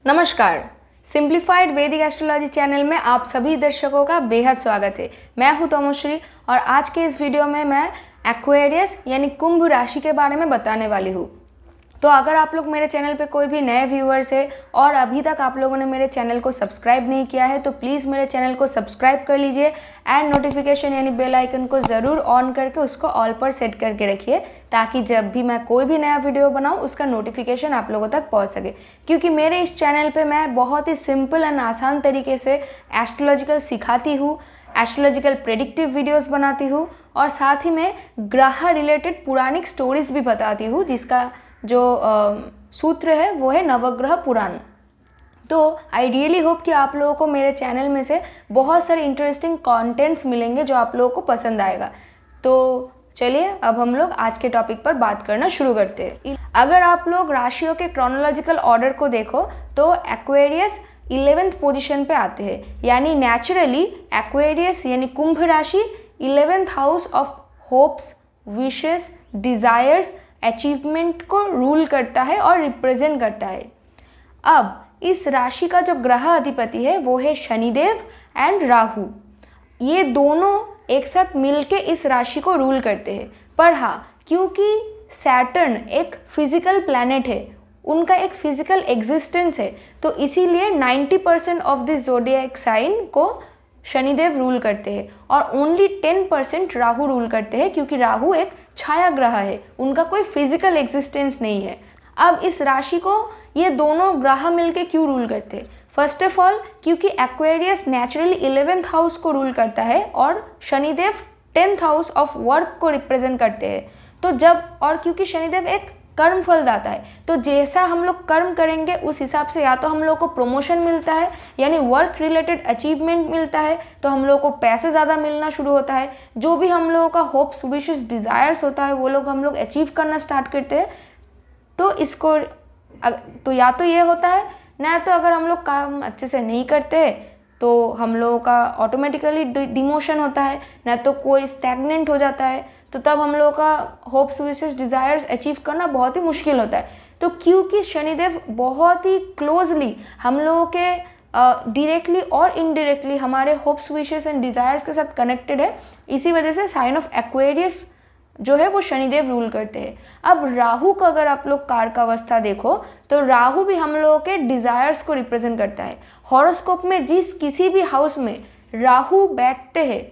नमस्कार। सिंप्लीफाइड वैदिक astrology channel में आप सभी दर्शकों का बेहद स्वागत है। मैं हूं तमोश्री और आज के इस वीडियो में मैं एक्वेरियस यानी कुंभ राशि के बारे में बताने वाली हूं। तो अगर आप लोग मेरे चैनल पे कोई भी नए व्यूअर्स है और अभी तक आप लोगों ने मेरे चैनल को सब्सक्राइब नहीं किया है तो प्लीज़ मेरे चैनल को सब्सक्राइब कर लीजिए एंड नोटिफिकेशन यानी बेल आइकन को ज़रूर ऑन करके उसको ऑल पर सेट करके रखिए ताकि जब भी मैं कोई भी नया वीडियो बनाऊं उसका नोटिफिकेशन आप लोगों तक पहुंच सके। क्योंकि मेरे इस चैनल पे मैं बहुत ही सिंपल एंड आसान तरीके से एस्ट्रोलॉजिकल सिखाती हूँ, एस्ट्रोलॉजिकल प्रेडिक्टिव वीडियोस बनाती हूँ और साथ ही में ग्रह रिलेटेड पुराणिक स्टोरीज भी बताती हूँ जिसका जो सूत्र है वो है नवग्रह पुराण। तो आई रियली होप कि आप लोगों को मेरे चैनल में से बहुत सारे इंटरेस्टिंग कंटेंट्स मिलेंगे जो आप लोगों को पसंद आएगा। तो चलिए अब हम लोग आज के टॉपिक पर बात करना शुरू करते हैं। अगर आप लोग राशियों के क्रोनोलॉजिकल ऑर्डर को देखो तो एक्वेरियस 11th पोजीशन पे आते हैं, यानी नेचुरली एक्वेरियस यानी कुंभ राशि 11th house of hopes, wishes, desires, achievement को रूल करता है और रिप्रेजेंट करता है। अब इस राशि का जो ग्रह अधिपति है वो है शनिदेव एंड राहु। ये दोनों एक साथ मिलके इस राशि को रूल करते हैं। पर हाँ, क्योंकि सैटर्न एक फिजिकल प्लैनेट है, उनका एक फिजिकल एग्जिस्टेंस है, तो इसीलिए 90% ऑफ दिस ज़ोडिएक साइन को शनिदेव रूल करते हैं और ओनली 10% राहु रूल करते हैं, क्योंकि राहु एक छाया ग्रह है, उनका कोई फिजिकल एग्जिस्टेंस नहीं है। अब इस राशि को ये दोनों ग्रह मिलके क्यों रूल करते हैं? फर्स्ट ऑफ ऑल क्योंकि एक्वेरियस नेचुरली 11th हाउस को रूल करता है और Shanidev 10th house of work को रिप्रेजेंट करते हैं। तो जब और क्योंकि शनिदेव एक कर्म फलदाता है, तो जैसा हम लोग कर्म करेंगे उस हिसाब से या तो हम लोग को प्रमोशन मिलता है यानी वर्क रिलेटेड अचीवमेंट मिलता है, तो हम लोग को पैसे ज़्यादा मिलना शुरू होता है। जो भी हम लोगों का होप्स, विशेस, डिज़ायर्स होता है वो लोग हम लोग अचीव करना स्टार्ट करते हैं। तो इसको तो या तो ये होता है, ना तो अगर हम लोग काम अच्छे से नहीं करते तो हम लोगों का ऑटोमेटिकली डिमोशन होता है, ना तो कोई स्टैग्नेंट हो जाता है, तो तब हम लोगों का होप्स, विशेस, डिज़ायर्स अचीव करना बहुत ही मुश्किल होता है। तो क्योंकि शनिदेव बहुत ही क्लोजली हम लोगों के डायरेक्टली और इनडायरेक्टली हमारे होप्स, विशेस एंड डिज़ायर्स के साथ कनेक्टेड है, इसी वजह से साइन ऑफ एक्वेरियस जो है वो शनिदेव रूल करते हैं। अब राहु का अगर आप लोग कारकावस्था देखो तो राहु भी हम लोगों के डिज़ायर्स को रिप्रेजेंट करता है। हॉरोस्कोप में जिस किसी भी हाउस में राहु बैठते हैं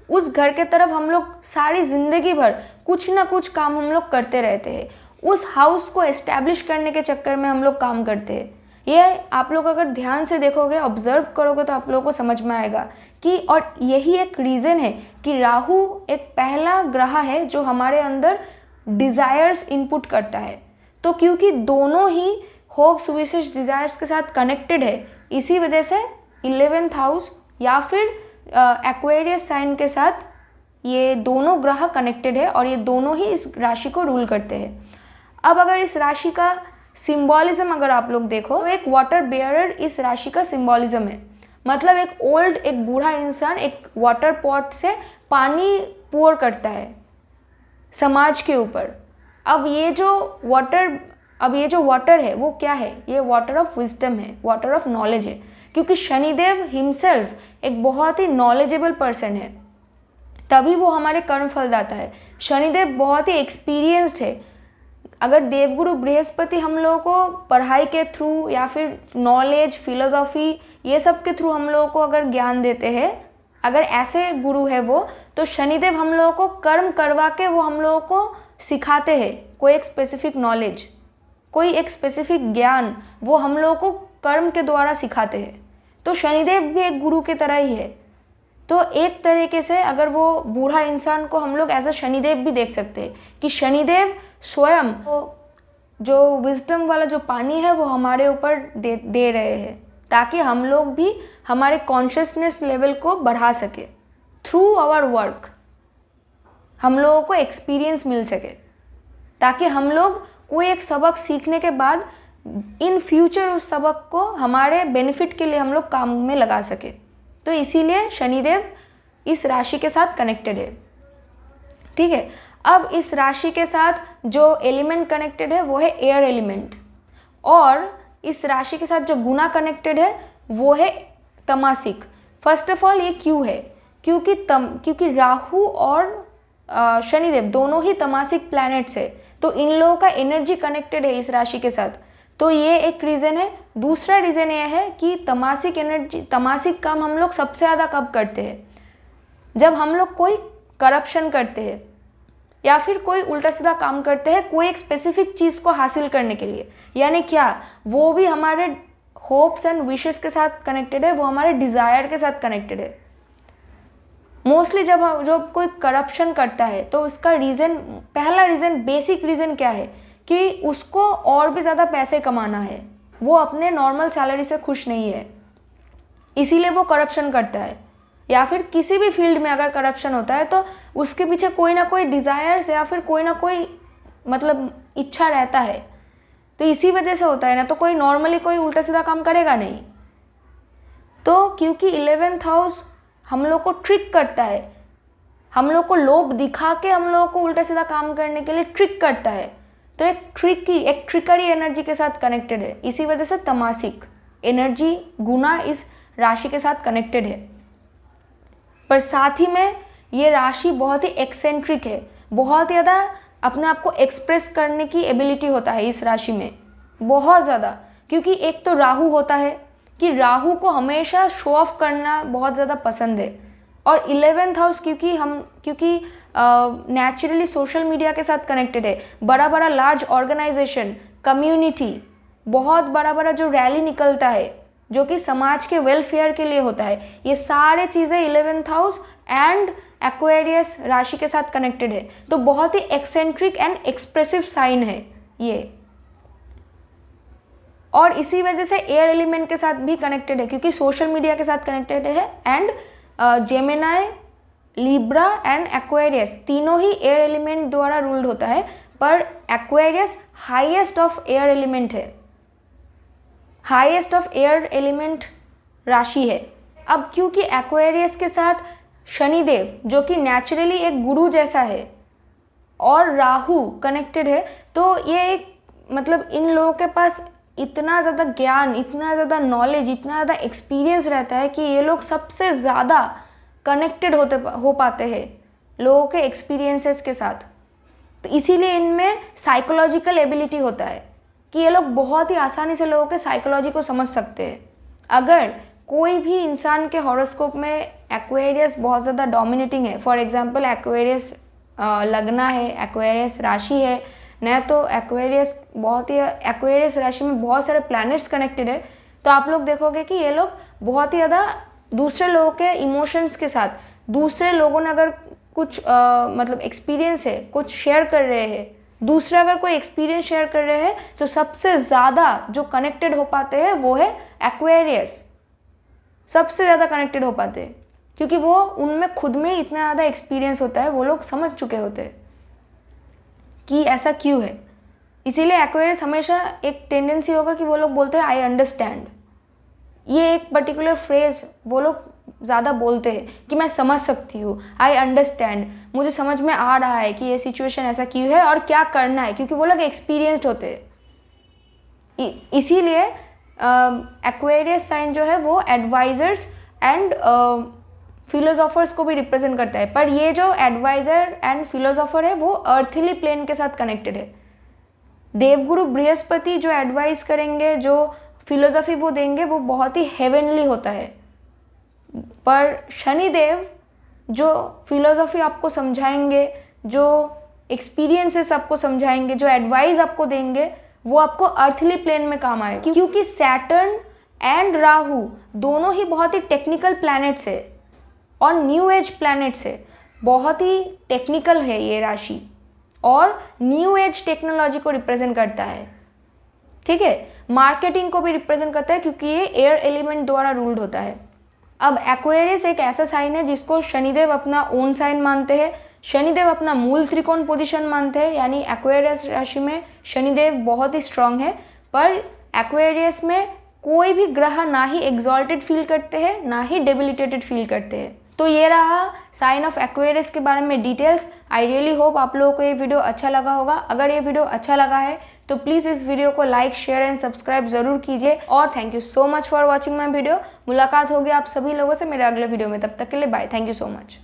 उस घर के तरफ हम लोग सारी जिंदगी भर कुछ ना कुछ काम हम लोग करते रहते हैं। उस हाउस को एस्टैब्लिश करने के चक्कर में हम लोग काम करते हैं। ये आप लोग अगर ध्यान से देखोगे, ऑब्जर्व करोगे तो आप लोगों को समझ में आएगा कि और यही एक रीज़न है कि राहु एक पहला ग्रह है जो हमारे अंदर डिज़ायर्स इनपुट करता है। तो क्योंकि दोनों ही होप्स, विशेस, डिज़ायर्स के साथ कनेक्टेड है, इसी वजह से 11th हाउस या फिर एक्वेरियस साइन के साथ ये दोनों ग्रह कनेक्टेड है और ये दोनों ही इस राशि को रूल करते हैं। अब अगर इस राशि का सिंबॉलिज्म अगर आप लोग देखो तो एक वाटर बेयरर इस राशि का सिंबॉलिज्म है। मतलब एक बूढ़ा इंसान एक वाटर पॉट से पानी पोर करता है समाज के ऊपर। अब ये जो वाटर है वो क्या है? ये वाटर ऑफ विजडम है, वाटर ऑफ नॉलेज है, क्योंकि शनिदेव हिमसेल्फ एक बहुत ही नॉलेजेबल पर्सन है, तभी वो हमारे कर्म फलदाता है। शनिदेव बहुत ही एक्सपीरियंस्ड है। अगर देवगुरु बृहस्पति हम लोगों को पढ़ाई के थ्रू या फिर नॉलेज, फिलोसॉफी ये सब के थ्रू हम लोगों को अगर ज्ञान देते हैं, अगर ऐसे गुरु है वो, तो शनिदेव हम लोगों को कर्म करवा के वो हम लोगों को सिखाते हैं कोई एक स्पेसिफिक नॉलेज, कोई एक स्पेसिफिक ज्ञान वो हम लोगों को कर्म के द्वारा सिखाते हैं। तो शनिदेव भी एक गुरु की तरह ही है। तो एक तरीके से अगर वो बूढ़ा इंसान को हम लोग एज अ शनिदेव भी देख सकते हैं कि शनिदेव स्वयं जो विजडम वाला जो पानी है वो हमारे ऊपर दे रहे हैं ताकि हम लोग भी हमारे कॉन्शियसनेस लेवल को बढ़ा सके। थ्रू आवर वर्क हम लोगों को एक्सपीरियंस मिल सके ताकि हम लोग कोई एक सबक सीखने के बाद इन फ्यूचर उस सबक को हमारे बेनिफिट के लिए हम लोग काम में लगा सके। तो इसीलिए शनिदेव इस राशि के साथ कनेक्टेड है। ठीक है, अब इस राशि के साथ जो एलिमेंट कनेक्टेड है वो है एयर एलिमेंट। और इस राशि के साथ जो गुना कनेक्टेड है वो है तमासिक। फर्स्ट ऑफ ऑल ये क्यों है? क्योंकि राहु और शनिदेव दोनों ही तमासिक प्लैनेट्स है, तो इन लोगों का एनर्जी कनेक्टेड है इस राशि के साथ, तो ये एक रीज़न है। दूसरा रीज़न ये है कि तमासिक काम हम लोग सबसे ज़्यादा कब करते हैं? जब हम लोग कोई करप्शन करते हैं या फिर कोई उल्टा सीधा काम करते हैं कोई एक स्पेसिफिक चीज़ को हासिल करने के लिए। यानी क्या? वो भी हमारे होप्स एंड विशेस के साथ कनेक्टेड है, वो हमारे डिज़ायर के साथ कनेक्टेड है। मोस्टली जब कोई करप्शन करता है तो उसका रीज़न, पहला रीज़न, बेसिक रीज़न क्या है कि उसको और भी ज़्यादा पैसे कमाना है, वो अपने नॉर्मल सैलरी से खुश नहीं है, इसीलिए वो करप्शन करता है। या फिर किसी भी फील्ड में अगर करप्शन होता है तो उसके पीछे कोई ना कोई डिज़ायर्स या फिर कोई ना कोई मतलब इच्छा रहता है, तो इसी वजह से होता है ना, तो कोई नॉर्मली कोई उल्टा सीधा काम करेगा नहीं। तो क्योंकि 11th हाउस हम लोग को ट्रिक करता है, हम लोग को लोभ दिखा के हम लोगों को उल्टा सीधा काम करने के लिए ट्रिक करता है, तो एक ट्रिकरी एनर्जी के साथ कनेक्टेड है। इसी वजह से तमासिक एनर्जी गुना इस राशि के साथ कनेक्टेड है। पर साथ ही में ये राशि बहुत ही एक्सेंट्रिक है, बहुत ज़्यादा अपने आप को एक्सप्रेस करने की एबिलिटी होता है इस राशि में, बहुत ज़्यादा। क्योंकि एक तो राहु होता है कि राहु को हमेशा शो ऑफ करना बहुत ज़्यादा पसंद है, और 11th हाउस क्योंकि नेचुरली सोशल मीडिया के साथ कनेक्टेड है, बड़ा बड़ा लार्ज ऑर्गेनाइजेशन, कम्युनिटी, बहुत बड़ा बड़ा जो रैली निकलता है जो कि समाज के वेलफेयर के लिए होता है, ये सारे चीज़ें 11th हाउस एंड एक्वेरियस राशि के साथ कनेक्टेड है। तो बहुत ही एक्सेंट्रिक एंड एक्सप्रेसिव साइन है ये, और इसी वजह से एयर एलिमेंट के साथ भी कनेक्टेड है, क्योंकि सोशल मीडिया के साथ कनेक्टेड है। And Gemini, Libra and Aquarius तीनों ही एयर एलिमेंट द्वारा रूल्ड होता है, पर Aquarius highest of air element है, हाईएस्ट ऑफ एयर एलिमेंट राशि है। अब क्योंकि एक्वेरियस के साथ शनिदेव जो कि नेचुरली एक गुरु जैसा है और राहु कनेक्टेड है, तो ये एक मतलब इन लोगों के पास इतना ज़्यादा ज्ञान, इतना ज़्यादा नॉलेज, इतना ज़्यादा एक्सपीरियंस रहता है कि ये लोग सबसे ज़्यादा कनेक्टेड हो पाते हैं लोगों के एक्सपीरियंसेस के साथ। तो इसीलिए इनमें साइकोलॉजिकल एबिलिटी होता है कि ये लोग बहुत ही आसानी से लोगों के साइकोलॉजी को समझ सकते हैं। अगर कोई भी इंसान के हॉरोस्कोप में एक्वेरियस बहुत ज़्यादा डोमिनेटिंग है, फॉर एग्जांपल एक्वेरियस लगना है, एक्वेरियस राशि है न, तो एक्वेरियस राशि में बहुत सारे प्लैनेट्स कनेक्टेड है, तो आप लोग देखोगे कि ये लोग बहुत ही ज़्यादा दूसरे लोगों के इमोशंस के साथ, दूसरे लोगों ने अगर कुछ मतलब एक्सपीरियंस है, कुछ शेयर कर रहे हैं, दूसरे अगर कोई एक्सपीरियंस शेयर कर रहे हैं, तो सबसे ज़्यादा जो कनेक्टेड हो पाते हैं वो है एक्वेरियस, सबसे ज़्यादा कनेक्टेड हो पाते हैं, क्योंकि वो उनमें खुद में इतना ज़्यादा एक्सपीरियंस होता है, वो लोग समझ चुके होते हैं कि ऐसा क्यों है। इसीलिए एक्वेरियस हमेशा एक टेंडेंसी होगा कि वो लोग बोलते हैं आई अंडरस्टैंड, ये एक पर्टिकुलर फ्रेज वो लोग ज़्यादा बोलते हैं कि मैं समझ सकती हूँ, आई अंडरस्टैंड, मुझे समझ में आ रहा है कि ये सिचुएशन ऐसा क्यों है और क्या करना है, क्योंकि वो लोग एक्सपीरियंस्ड होते हैं। इसीलिए एक्वेरियस साइन जो है वो एडवाइजर्स एंड फिलोसोफर्स को भी रिप्रेजेंट करता है, पर ये जो एडवाइज़र एंड फिलोसोफर है वो अर्थली प्लेन के साथ कनेक्टेड है। देवगुरु बृहस्पति जो एडवाइस करेंगे, जो फिलोसफी वो देंगे, वो बहुत ही हेवनली होता है, पर शनिदेव जो फिलोसफी आपको समझाएंगे, जो एक्सपीरियंसेस आपको समझाएंगे, जो एडवाइस आपको देंगे, वो आपको अर्थली प्लेन में काम आएगा। क्योंकि सैटर्न एंड राहु दोनों ही बहुत ही टेक्निकल प्लैनेट्स है और न्यू एज प्लैनेट्स है, बहुत ही टेक्निकल है ये राशि, और न्यू एज टेक्नोलॉजी को रिप्रेजेंट करता है, ठीक है, मार्केटिंग को भी रिप्रेजेंट करता है, क्योंकि ये एयर एलिमेंट द्वारा रूल्ड होता है। अब एक्वेरियस एक ऐसा साइन है जिसको शनिदेव अपना ओन साइन मानते हैं, शनिदेव अपना मूल त्रिकोण पोजीशन मानते हैं, यानी एक्वेरियस राशि में शनिदेव बहुत ही स्ट्रांग है, पर एक्वेरियस में कोई भी ग्रह ना ही एग्जॉल्टेड फील करते हैं ना ही डेबिलिटेटेड फील करते हैं, तो ये रहा साइन ऑफ एक्वेरियस के बारे में डिटेल्स। आई रियली होप आप लोगों को ये वीडियो अच्छा लगा होगा। अगर ये वीडियो अच्छा लगा है तो प्लीज़ इस वीडियो को लाइक, शेयर एंड सब्सक्राइब ज़रूर कीजिए। और thank you so much for watching my video. मुलाकात होगी आप सभी लोगों से मेरे अगले वीडियो में, तब तक के लिए bye. Thank you so much.